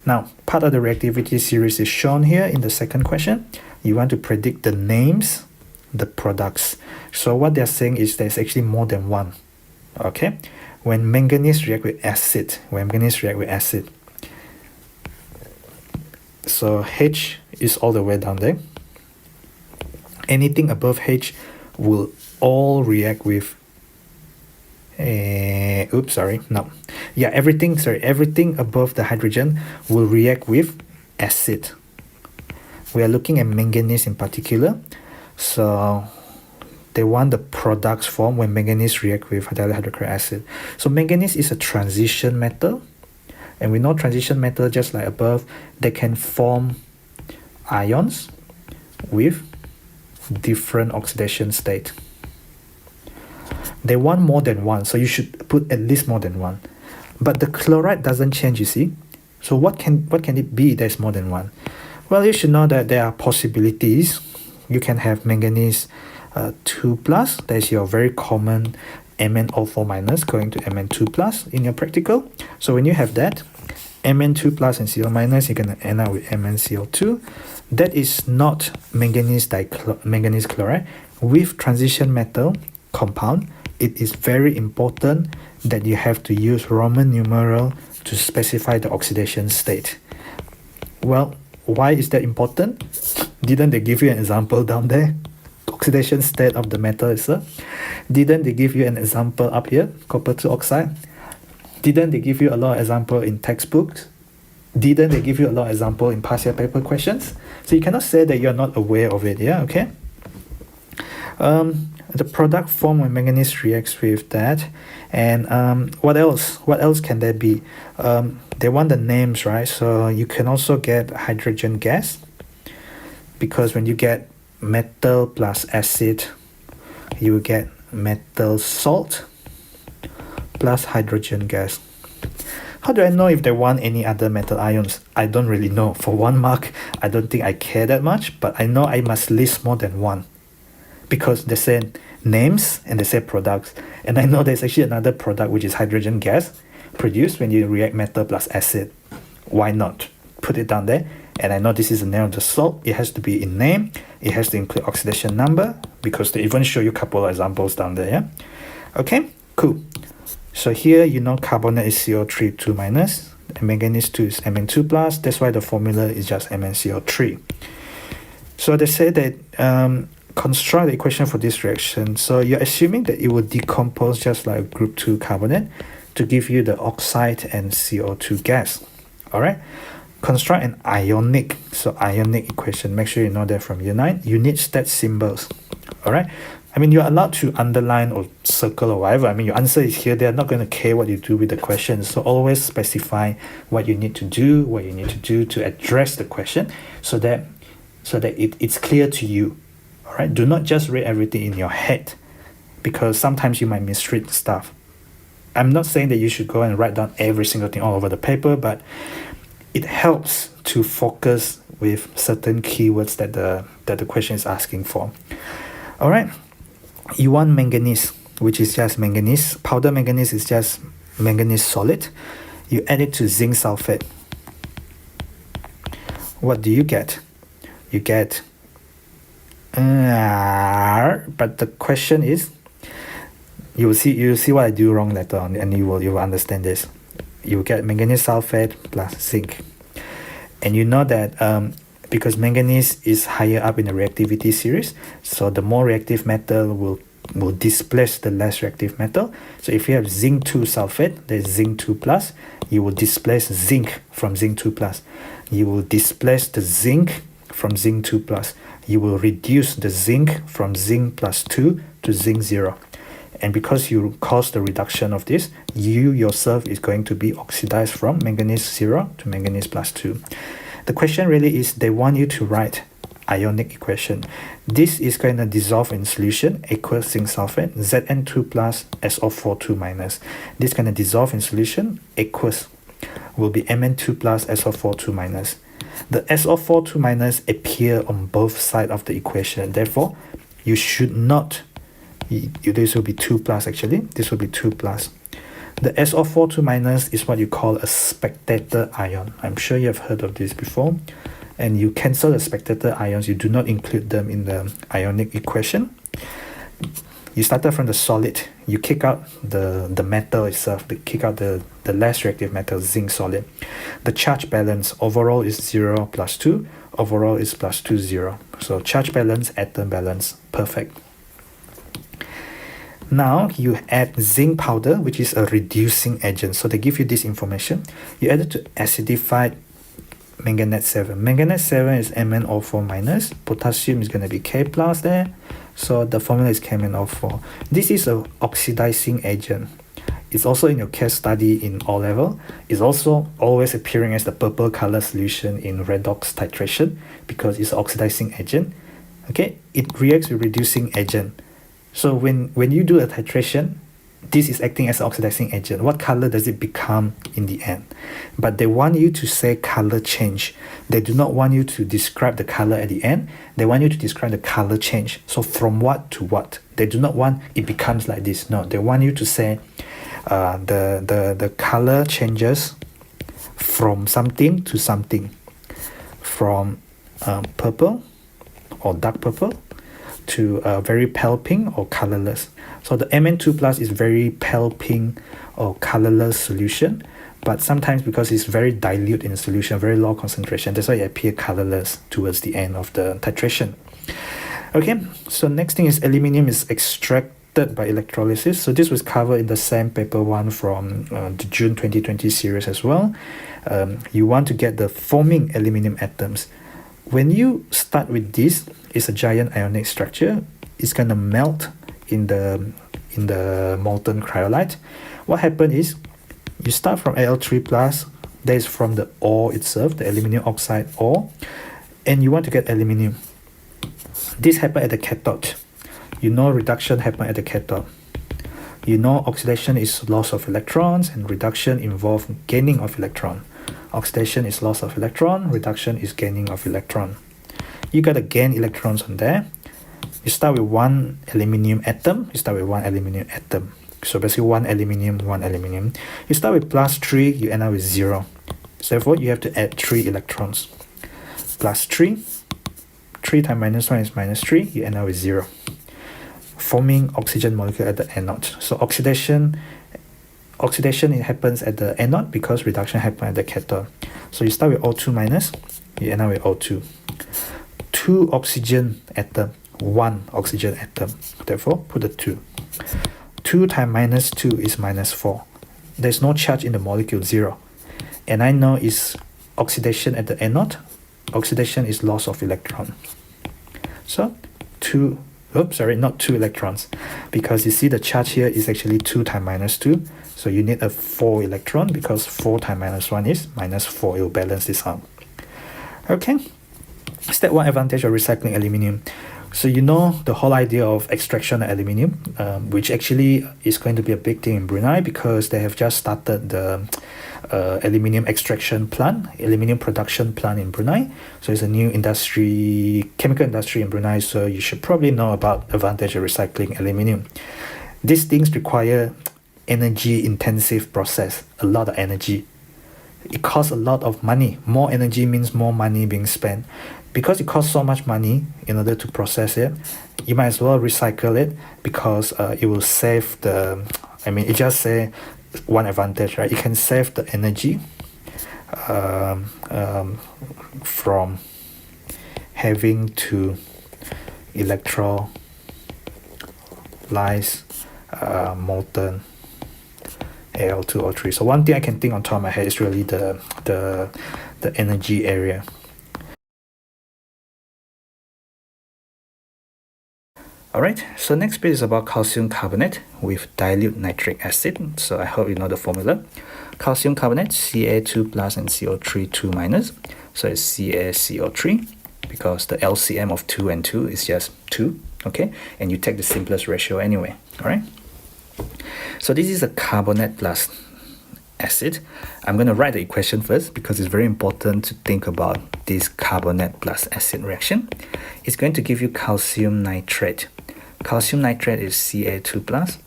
Now, part of the reactivity series is shown here in the second question. You want to predict the names, the products. So what they're saying is there's actually more than one. Okay? When manganese react with acid, so H is all the way down there. Anything above H will all react with everything above the hydrogen will react with acid. We are looking at manganese in particular. So they want the products form when manganese react with hydrochloric acid. So manganese is a transition metal. And we know transition metal, just like above, they can form ions with different oxidation state. They want more than one, so you should put at least more than one. But the chloride doesn't change, you see. So what can it be that's more than one? Well, you should know that there are possibilities. You can have manganese 2+, that's your very common MnO4- going to Mn2+ in your practical. So when you have that, Mn2+ and Cl-, you're going to end up with MnCl2. That is not manganese chloride. With transition metal compound, it is very important that you have to use Roman numeral to specify the oxidation state. Well, why is that important? Didn't they give you an example down there? Oxidation state of the metal itself. Didn't they give you an example up here? Copper 2 oxide. Didn't they give you a lot of example in textbooks? Didn't they give you a lot of example in past year paper questions? So you cannot say that you're not aware of it, yeah, okay? The product form when manganese reacts with that. And what else? What else can there be? They want the names, right? So you can also get hydrogen gas, because when you get metal plus acid, you will get metal salt plus hydrogen gas. How do I know if they want any other metal ions? I don't really know. For 1 mark, I don't think I care that much, but I know I must list more than one, because they said names and they said products. And I know there's actually another product, which is hydrogen gas, produced when you react metal plus acid. Why not? Put it down there. And I know this is the name of the salt. It has to be in name. It has to include oxidation number, because they even show you a couple of examples down there. Yeah. Okay, cool. So here, you know, carbonate is CO3 2-, and manganese 2 is Mn2+. That's why the formula is just MnCl3. So they say that construct the equation for this reaction. So you're assuming that it will decompose just like group 2 carbonate to give you the oxide and CO2 gas. All right. Construct an ionic. So ionic equation. Make sure you know that from year 9. You need stat symbols. All right. I mean, you're allowed to underline or circle or whatever. I mean, your answer is here. They're not going to care what you do with the question. So always specify what you need to do, to address the question, so that it's clear to you. All right. Do not just read everything in your head, because sometimes you might misread stuff. I'm not saying that you should go and write down every single thing all over the paper, but it helps to focus with certain keywords that the question is asking for. All right. You want manganese, which is just manganese. Powder manganese is just manganese solid. You add it to zinc sulfate. What do you get? You get but the question is, you will see what I do wrong later on, and you will understand this. You get manganese sulfate plus zinc. And you know that because manganese is higher up in the reactivity series, so the more reactive metal will displace the less reactive metal. So if you have zinc 2 sulfate, there's zinc 2+, you will displace zinc from zinc 2+. You will displace the zinc from zinc 2+. You will reduce the zinc from zinc +2 to zinc 0. And because you cause the reduction of this, you yourself is going to be oxidized from manganese 0 to manganese +2. The question really is, they want you to write ionic equation. This is going to dissolve in solution, aqueous zinc sulfate, Zn2+, SO4 2-. This is going to dissolve in solution, aqueous will be Mn2+, SO4 2-. The SO4 2- appear on both sides of the equation. Therefore, you should not, this will be 2+ actually, this will be 2+. The SO4 2- is what you call a spectator ion. I'm sure you have heard of this before. And you cancel the spectator ions, you do not include them in the ionic equation. You started from the solid, you kick out the metal itself, kick out the less reactive metal, zinc solid. The charge balance overall is 0 plus 2, overall is plus 2, 0. So charge balance, atom balance, perfect. Now you add zinc powder, which is a reducing agent. So they give you this information. You add it to acidified manganese 7. Manganese 7 is MnO4 minus. Potassium is going to be K plus there. So the formula is KMnO4. This is an oxidizing agent. It's also in your case study in O level. It's also always appearing as the purple color solution in redox titration because it's an oxidizing agent. Okay, it reacts with reducing agent. So when you do a titration, this is acting as an oxidizing agent. What color does it become in the end? But they want you to say color change. They do not want you to describe the color at the end. They want you to describe the color change. So from what to what? They do not want it becomes like this. No, they want you to say the color changes from something to something. From purple or dark purple to very pale pink or colorless. So the Mn2 plus is very pale pink or colorless solution, but sometimes because it's very dilute in solution, very low concentration, that's why it appears colorless towards the end of the titration. Okay, so next thing is aluminium is extracted by electrolysis. So this was covered in the same paper 1 from the June 2020 series as well. You want to get the forming aluminium atoms. When you start with this, it's a giant ionic structure. It's gonna melt in the molten cryolite. What happens is you start from Al3 plus, that is from the ore itself, the aluminium oxide ore, and you want to get aluminium. This happens at the cathode. You know reduction happens at the cathode. You know oxidation is loss of electrons and reduction involves gaining of electron. Oxidation is loss of electron, reduction is gaining of electron. You gotta gain electrons on there. You start with one aluminium atom. So basically one aluminium. You start with plus 3, you end up with 0. So therefore you have to add 3 electrons. Plus 3 times minus 1 is minus 3, you end up with 0. Forming oxygen molecule at the anode. So oxidation it happens at the anode because reduction happens at the cathode. So you start with O2 minus, you end up with O2. 2 oxygen atom, 1 oxygen atom. Therefore, put the 2. 2 times minus 2 is minus 4. There's no charge in the molecule, 0. And I know it's oxidation at the anode. Oxidation is loss of electron. So, not 2 electrons. Because you see the charge here is actually 2 times minus 2. So you need a 4 electron because 4 times minus 1 is minus 4. It will balance this out. Okay. Step 1 advantage of recycling aluminium. So you know the whole idea of extraction of aluminium, which actually is going to be a big thing in Brunei because they have just started the aluminium extraction plant, aluminium production plant in Brunei. So it's a new industry, chemical industry in Brunei. So you should probably know about advantage of recycling aluminium. These things require energy intensive process, a lot of energy. It costs a lot of money. More energy means more money being spent. Because it costs so much money in order to process it, you might as well recycle it because it will save it just say one advantage, right? It can save the energy from having to electrolyze molten Al2O3. So one thing I can think on top of my head is really the energy area. Alright, so next bit is about calcium carbonate with dilute nitric acid. So I hope you know the formula. Calcium carbonate, Ca2 plus and CO3 2 minus. So it's CaCO3 because the LCM of 2 and 2 is just 2. Okay, and you take the simplest ratio anyway. Alright. So this is a carbonate plus acid. I'm going to write the equation first because it's very important to think about this carbonate plus acid reaction. It's going to give you calcium nitrate. Calcium nitrate is Ca2 plus,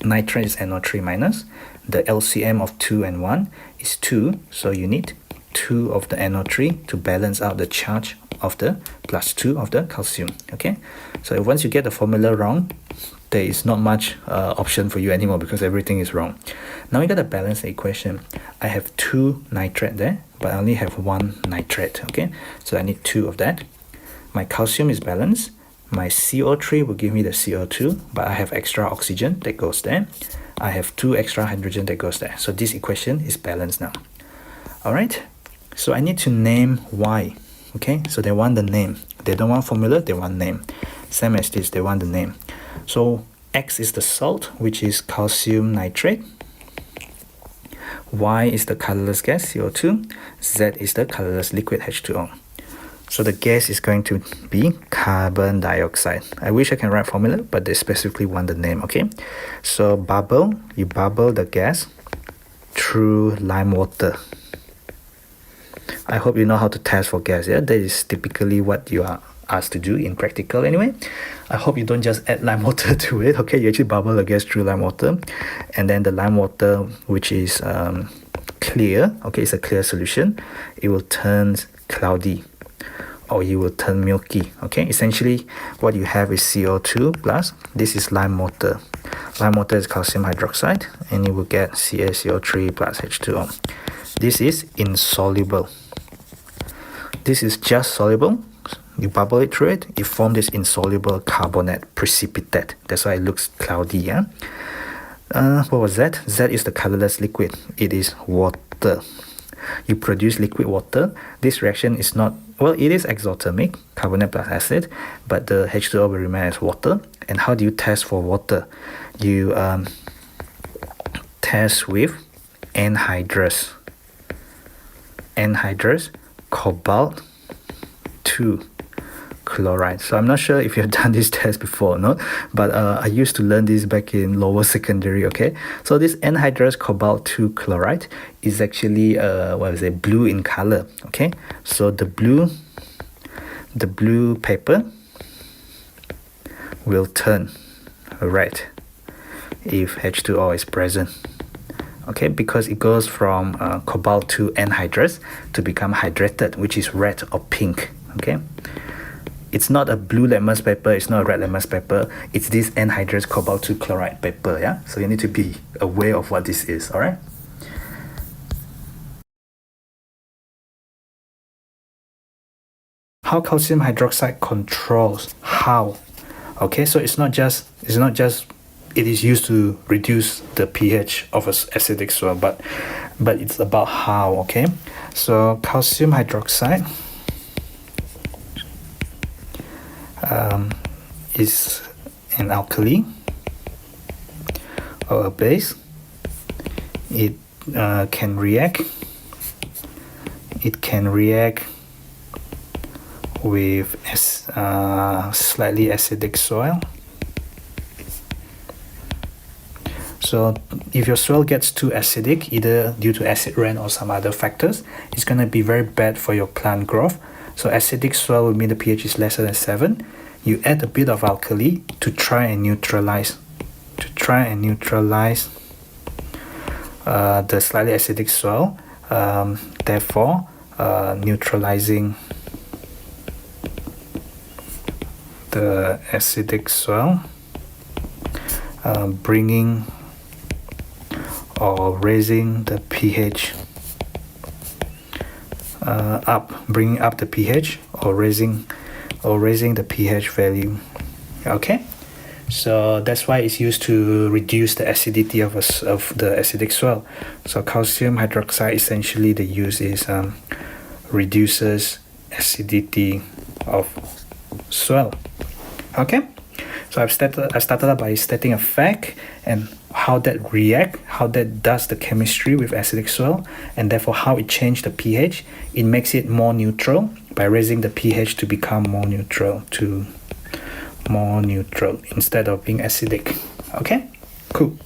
nitrate is NO3 minus. the LCM of 2 and 1 is 2, so you need 2 of the NO3 to balance out the charge of the plus 2 of the calcium. Okay, so once you get the formula wrong, there is not much option for you anymore because everything is wrong. Now we got to balance the equation. I have 2 nitrate there, but I only have 1 nitrate. Okay, so I need 2 of that. My calcium is balanced. My CO3 will give me the CO2, but I have extra oxygen that goes there. I have 2 extra hydrogen that goes there. So this equation is balanced now. Alright, so I need to name Y. Okay, so they want the name. They don't want formula, they want name. Same as this, they want the name. So X is the salt, which is calcium nitrate. Y is the colorless gas, CO2. Z is the colorless liquid, H2O. So the gas is going to be carbon dioxide. I wish I can write formula, but they specifically want the name, okay? So bubble, you bubble the gas through lime water. I hope you know how to test for gas, yeah? That is typically what you are asked to do in practical anyway. I hope you don't just add lime water to it, okay? You actually bubble the gas through lime water. And then the lime water, which is clear, okay, it's a clear solution, it will turn cloudy, or you will turn milky. Okay, essentially what you have is CO2 plus, this is lime water. Lime water is calcium hydroxide, and you will get CaCO3 plus H2O. This is insoluble. This is just soluble. You bubble it through it, you form this insoluble carbonate precipitate. That's why it looks cloudy. Yeah. What was that? Z is the colorless liquid. It is water. You produce liquid water. This reaction is not, well, it is exothermic, carbonate plus acid, but the H2O will remain as water. And how do you test for water? You test with anhydrous. Anhydrous cobalt 2 chloride. So I'm not sure if you've done this test before or not, but I used to learn this back in lower secondary. Okay, so this anhydrous cobalt 2 chloride is actually blue in color. Okay, so the blue paper will turn red if H2O is present. Okay, because it goes from cobalt to anhydrous to become hydrated, which is red or pink. Okay, it's not a blue litmus paper, it's not a red litmus paper, it's this anhydrous cobalt 2 chloride paper. Yeah, so you need to be aware of what this is. All right. How calcium hydroxide controls how? Okay, so it's not just it is used to reduce the pH of an acidic soil, but it's about how. Okay, so calcium hydroxide is an alkali or a base. It can react with slightly acidic soil. So if your soil gets too acidic, either due to acid rain or some other factors, it's going to be very bad for your plant growth. So acidic soil will mean the pH is lesser than 7. You add a bit of alkali to try and neutralize the slightly acidic soil, therefore neutralizing the acidic soil, bringing or raising the pH bringing up the pH or raising the pH value. Okay, so that's why it's used to reduce the acidity of the acidic soil. So calcium hydroxide, essentially the use is reduces acidity of soil. Okay, so I started by stating a fact and how that does the chemistry with acidic soil, and therefore how it changed the pH. It makes it more neutral by raising the pH to become more neutral instead of being acidic. Okay, cool.